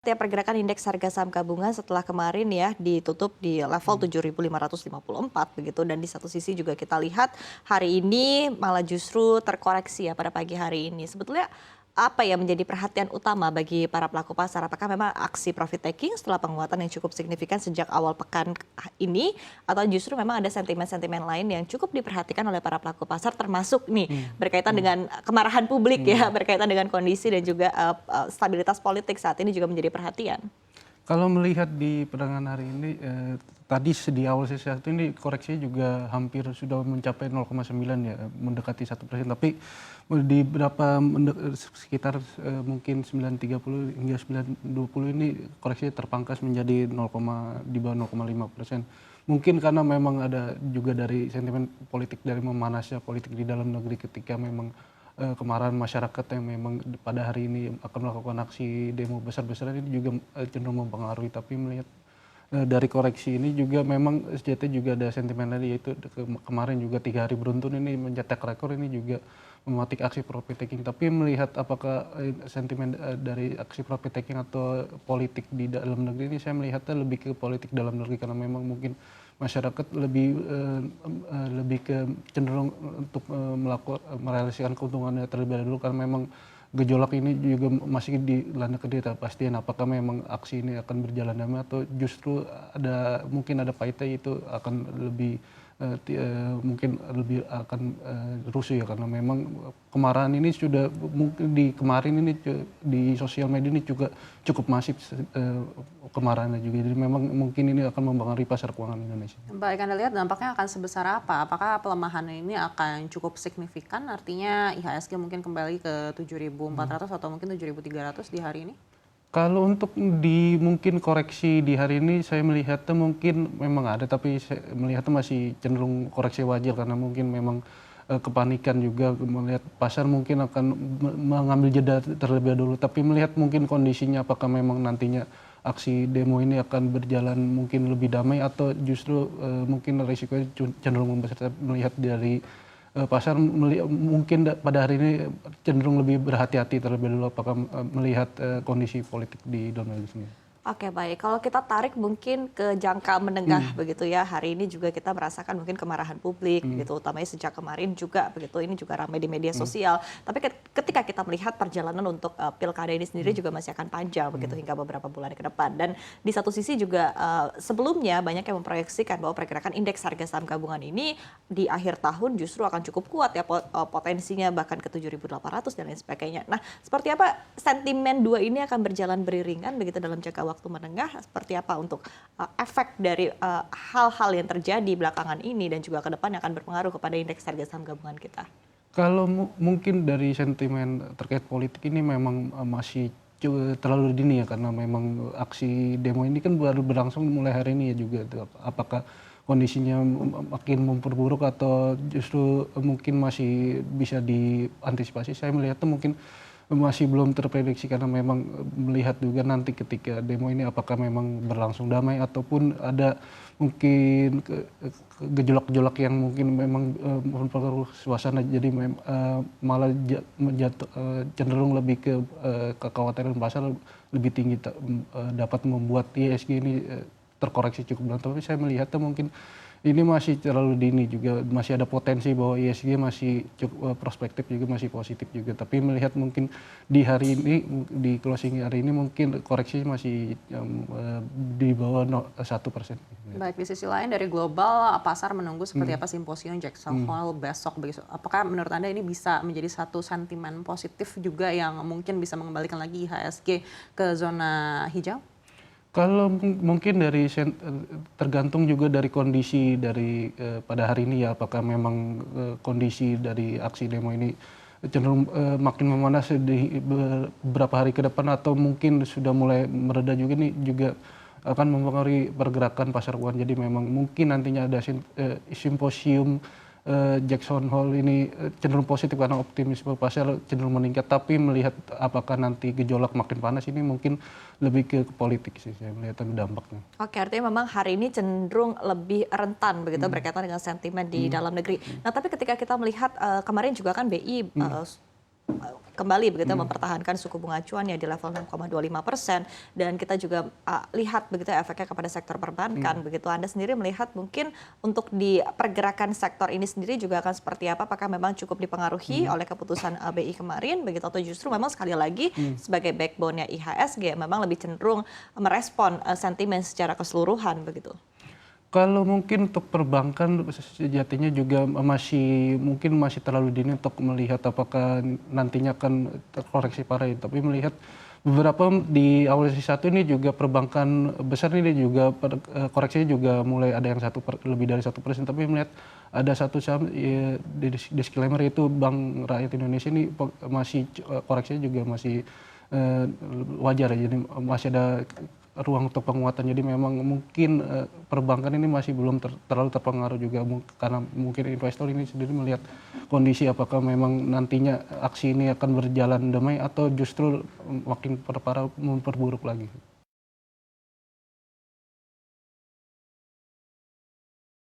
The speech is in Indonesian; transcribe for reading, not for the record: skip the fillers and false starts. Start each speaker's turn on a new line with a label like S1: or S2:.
S1: Ya, pergerakan indeks harga saham gabungan setelah kemarin ya ditutup di level 7.554 begitu, dan di satu sisi juga kita lihat hari ini malah justru terkoreksi ya pada pagi hari ini. Sebetulnya apa yang menjadi perhatian utama bagi para pelaku pasar? Apakah memang aksi profit taking setelah penguatan yang cukup signifikan sejak awal pekan ini, atau justru memang ada sentimen-sentimen lain yang cukup diperhatikan oleh para pelaku pasar, termasuk nih berkaitan dengan kemarahan publik ya, berkaitan dengan kondisi dan juga stabilitas politik saat ini juga menjadi perhatian.
S2: Kalau melihat di perdagangan hari ini, tadi di awal sesi satu ini koreksinya juga hampir sudah mencapai 0,9 ya, mendekati 1%. Tapi di beberapa sekitar mungkin 9,30 hingga 9,20 ini koreksinya terpangkas menjadi 0, di bawah 0,5%. Mungkin karena memang ada juga dari sentimen politik, dari memanasnya politik di dalam negeri ketika memang kemarahan masyarakat yang memang pada hari ini akan melakukan aksi demo besar-besaran ini juga cenderung mempengaruhi. Tapi melihat dari koreksi ini juga memang SJT juga ada sentimen tadi, yaitu kemarin juga 3 hari beruntun ini mencetak rekor, ini juga mematik aksi profit taking. Tapi melihat apakah sentimen dari aksi profit taking atau politik di dalam negeri ini, saya melihatnya lebih ke politik dalam negeri, karena memang mungkin masyarakat lebih ke cenderung untuk merealisasikan keuntungannya terlebih dahulu, karena memang gejolak ini juga masih dilanda ketidakpastian apakah memang aksi ini akan berjalan damai atau justru mungkin ada pahitnya, itu akan lebih mungkin lebih akan rusuh ya, karena memang kemarahan ini sudah mungkin kemarin ini di sosial media ini juga cukup masif kemarahannya juga. Jadi memang mungkin ini akan mempengaruhi pasar keuangan Indonesia.
S3: Baik, Anda lihat dampaknya akan sebesar apa? Apakah pelemahan ini akan cukup signifikan? Artinya IHSG mungkin kembali ke 7.400 atau mungkin 7.300 di hari ini?
S2: Kalau untuk mungkin koreksi di hari ini, saya melihatnya mungkin memang ada, tapi saya melihatnya masih cenderung koreksi wajar, karena mungkin memang kepanikan juga, melihat pasar mungkin akan mengambil jeda terlebih dahulu. Tapi melihat mungkin kondisinya apakah memang nantinya aksi demo ini akan berjalan mungkin lebih damai atau justru mungkin risikonya cenderung membesar. Melihat dari pasar mungkin pada hari ini cenderung lebih berhati-hati terlebih dahulu apakah melihat kondisi politik di dalam negeri sendiri.
S1: Oke, baik. Kalau kita tarik mungkin ke jangka menengah begitu ya, hari ini juga kita merasakan mungkin kemarahan publik begitu, utamanya sejak kemarin juga begitu, ini juga ramai di media sosial. Tapi ketika kita melihat perjalanan untuk pilkada ini sendiri juga masih akan panjang begitu hingga beberapa bulan ke depan. Dan di satu sisi juga sebelumnya banyak yang memproyeksikan bahwa pergerakan indeks harga saham gabungan ini di akhir tahun justru akan cukup kuat ya, potensinya bahkan ke 7.800 dan lain sebagainya. Nah, seperti apa sentimen dua ini akan berjalan beriringan begitu dalam jangka waktu menengah, seperti apa untuk efek dari hal-hal yang terjadi belakangan ini dan juga ke depan yang akan berpengaruh kepada indeks harga saham gabungan kita?
S2: Kalau mungkin dari sentimen terkait politik ini memang masih terlalu dini ya, karena memang aksi demo ini kan baru berlangsung mulai hari ini ya juga. Apakah kondisinya makin memperburuk atau justru mungkin masih bisa diantisipasi, saya melihatnya mungkin masih belum terprediksi, karena memang melihat juga nanti ketika demo ini apakah memang berlangsung damai ataupun ada mungkin gejolak-gejolak yang mungkin memang mempengaruhi suasana, jadi malah cenderung lebih ke kekhawatiran pasar lebih tinggi dapat membuat IHSG ini terkoreksi cukup dalam. Tapi saya melihatnya mungkin ini masih terlalu dini juga, masih ada potensi bahwa IHSG masih cukup prospektif juga, masih positif juga. Tapi melihat mungkin di hari ini, di closing hari ini mungkin koreksi masih di bawah 1%.
S3: Baik, di sisi lain dari global, pasar menunggu seperti apa simposium Jackson Hole besok. Apakah menurut Anda ini bisa menjadi satu sentimen positif juga yang mungkin bisa mengembalikan lagi IHSG ke zona hijau?
S2: Kalau mungkin tergantung juga dari kondisi dari pada hari ini ya, apakah memang kondisi dari aksi demo ini cenderung makin memanas di beberapa hari ke depan atau mungkin sudah mulai mereda juga, nih juga akan mempengaruhi pergerakan pasar keuangan. Jadi memang mungkin nantinya ada simposium Jackson Hole ini cenderung positif karena optimisme pasar cenderung meningkat, tapi melihat apakah nanti gejolak makin panas ini mungkin lebih ke politik sih saya melihat dampaknya.
S1: Oke, artinya memang hari ini cenderung lebih rentan begitu berkaitan dengan sentimen di dalam negeri. Nah, tapi ketika kita melihat kemarin juga kan BI kembali begitu mempertahankan suku bunga acuan ya di level 6,25%, dan kita juga lihat begitu efeknya kepada sektor perbankan begitu. Anda sendiri melihat mungkin untuk di pergerakan sektor ini sendiri juga akan seperti apa? Apakah memang cukup dipengaruhi oleh keputusan BI kemarin begitu, atau justru memang sekali lagi sebagai backbone-nya IHSG memang lebih cenderung merespon sentimen secara keseluruhan begitu?
S2: Kalau mungkin untuk perbankan sejatinya juga mungkin masih terlalu dini untuk melihat apakah nantinya akan terkoreksi parah. Tapi melihat beberapa di awal sesi 1 ini juga perbankan besar ini juga koreksinya juga mulai ada yang lebih dari 1%. Tapi melihat ada satu saham disclaimer, itu Bank Rakyat Indonesia ini masih koreksinya juga masih wajar ya. Jadi masih ada ruang untuk penguatan. Jadi memang mungkin perbankan ini masih belum terlalu terpengaruh juga karena mungkin investor ini sendiri melihat kondisi apakah memang nantinya aksi ini akan berjalan damai atau justru makin memperburuk lagi.